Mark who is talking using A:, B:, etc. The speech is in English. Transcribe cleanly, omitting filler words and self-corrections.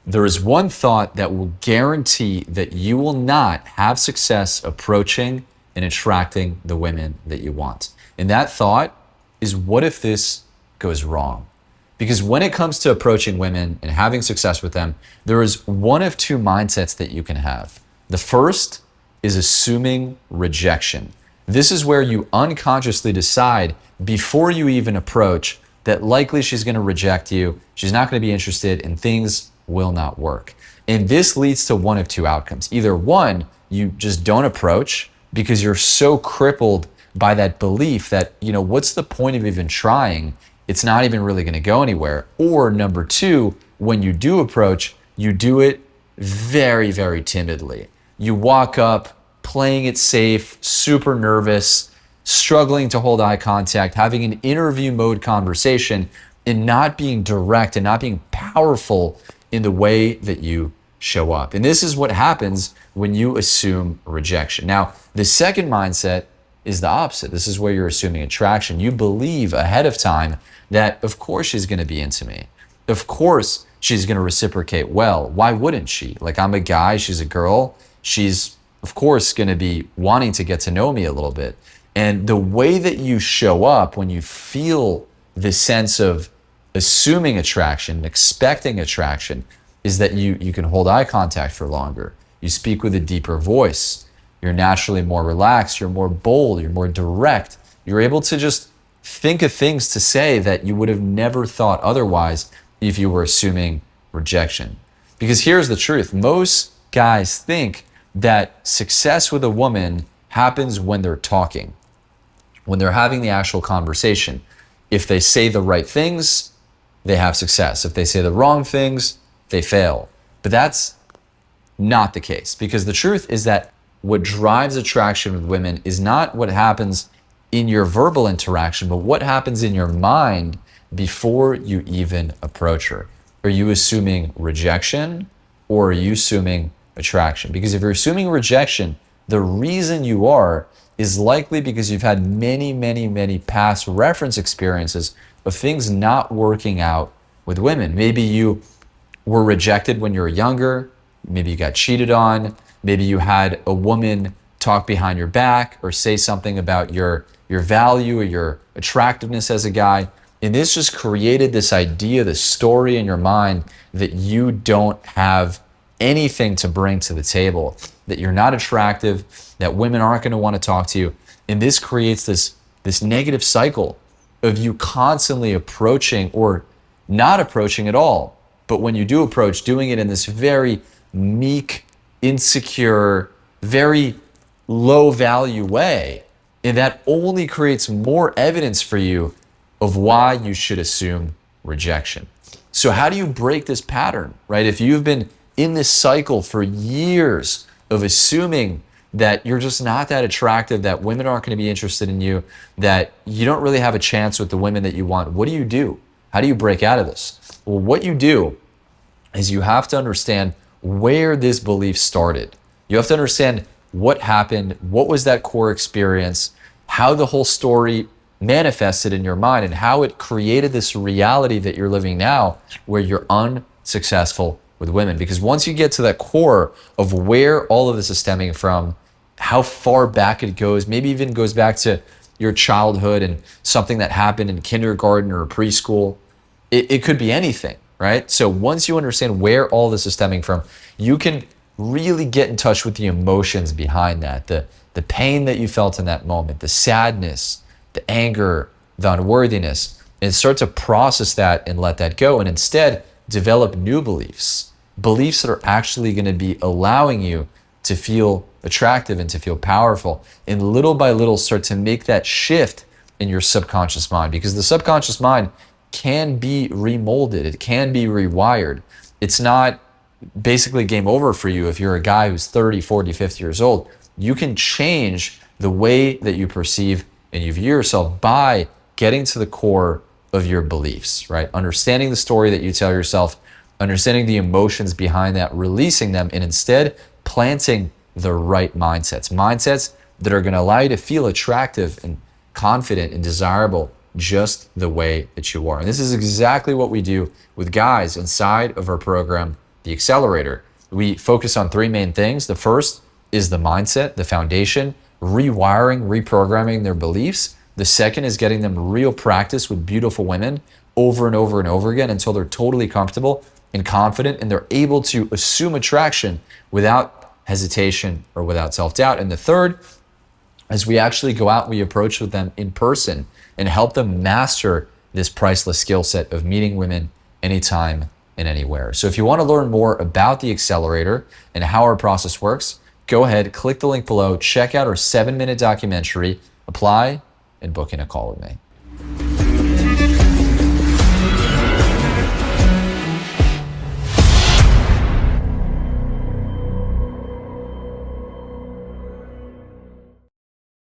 A: There is one thought that will guarantee that you will not have success approaching and attracting the women that you want. And that thought is, what if this goes wrong? Because when it comes to approaching women and having success with them, there is one of two mindsets that you can have. The first is assuming rejection. This is where you unconsciously decide before you even approach that likely she's going to reject you, she's not going to be interested, and things will not work. And this leads to one of two outcomes. Either one, you just don't approach because you're so crippled by that belief that, what's the point of even trying? It's not even really going to go anywhere. Or number two, when you do approach, you do it very, very timidly. You walk up, playing it safe, super nervous, struggling to hold eye contact, having an interview mode conversation, and not being direct and not being powerful in the way that you show up. And this is what happens when you assume rejection. Now, the second mindset is the opposite. This is where you're assuming attraction. You believe ahead of time that, of course, she's going to be into me. Of course, she's going to reciprocate well. Why wouldn't she? Like, I'm a guy, she's a girl. She's, of course, going to be wanting to get to know me a little bit. And the way that you show up when you feel the sense of assuming attraction, expecting attraction, is that you can hold eye contact for longer. You speak with a deeper voice. You're naturally more relaxed. You're more bold. You're more direct. You're able to just think of things to say that you would have never thought otherwise if you were assuming rejection. Because here's the truth. Most guys think that success with a woman happens when they're talking, when they're having the actual conversation. If they say the right things, they have success. If they say the wrong things, they fail. But that's not the case, because the truth is that what drives attraction with women is not what happens in your verbal interaction, but what happens in your mind before you even approach her. Are you assuming rejection, or are you assuming attraction? Because if you're assuming rejection, the reason you are is likely because you've had many, many, many past reference experiences of things not working out with women. Maybe you were rejected when you were younger. Maybe you got cheated on. Maybe you had a woman talk behind your back or say something about your value or your attractiveness as a guy. And this just created this idea, this story in your mind that you don't have anything to bring to the table, that you're not attractive, that women aren't going to want to talk to you. And this creates this negative cycle of you constantly approaching or not approaching at all. But when you do approach, doing it in this very meek, insecure, very low value way. And that only creates more evidence for you of why you should assume rejection. So how do you break this pattern, right? If you've been in this cycle for years of assuming that you're just not that attractive, that women aren't going to be interested in you, that you don't really have a chance with the women that you want, what do you do? How do you break out of this? Well, what you do is you have to understand where this belief started. You have to understand what happened, what was that core experience, how the whole story manifested in your mind, and how it created this reality that you're living now where you're unsuccessful with women. Because once you get to that core of where all of this is stemming from, how far back it goes, maybe even goes back to your childhood and something that happened in kindergarten or preschool, it could be anything, right? So once you understand where all this is stemming from, you can really get in touch with the emotions behind that, the pain that you felt in that moment, the sadness, the anger, the unworthiness, and start to process that and let that go. And instead, develop new beliefs that are actually going to be allowing you to feel attractive and to feel powerful. And little by little, start to make that shift in your subconscious mind, because the subconscious mind can be remolded. It can be rewired. It's not basically game over for you if you're a guy who's 30, 40, 50 years old. You can change the way that you perceive and you view yourself by getting to the core of your beliefs, right? Understanding the story that you tell yourself, understanding the emotions behind that, releasing them, and instead planting the right mindsets that are going to allow you to feel attractive and confident and desirable just the way that you are. And this is exactly what we do with guys inside of our program, the accelerator. We focus on three main things. The first is the mindset, the foundation, rewiring, reprogramming their beliefs. The second is getting them real practice with beautiful women over and over and over again until they're totally comfortable and confident and they're able to assume attraction without hesitation or without self-doubt. And the third, as we actually go out, we approach with them in person and help them master this priceless skill set of meeting women anytime and anywhere. So if you want to learn more about the accelerator and how our process works, go ahead, click the link below, check out our 7-minute documentary, apply, and book in a call with me.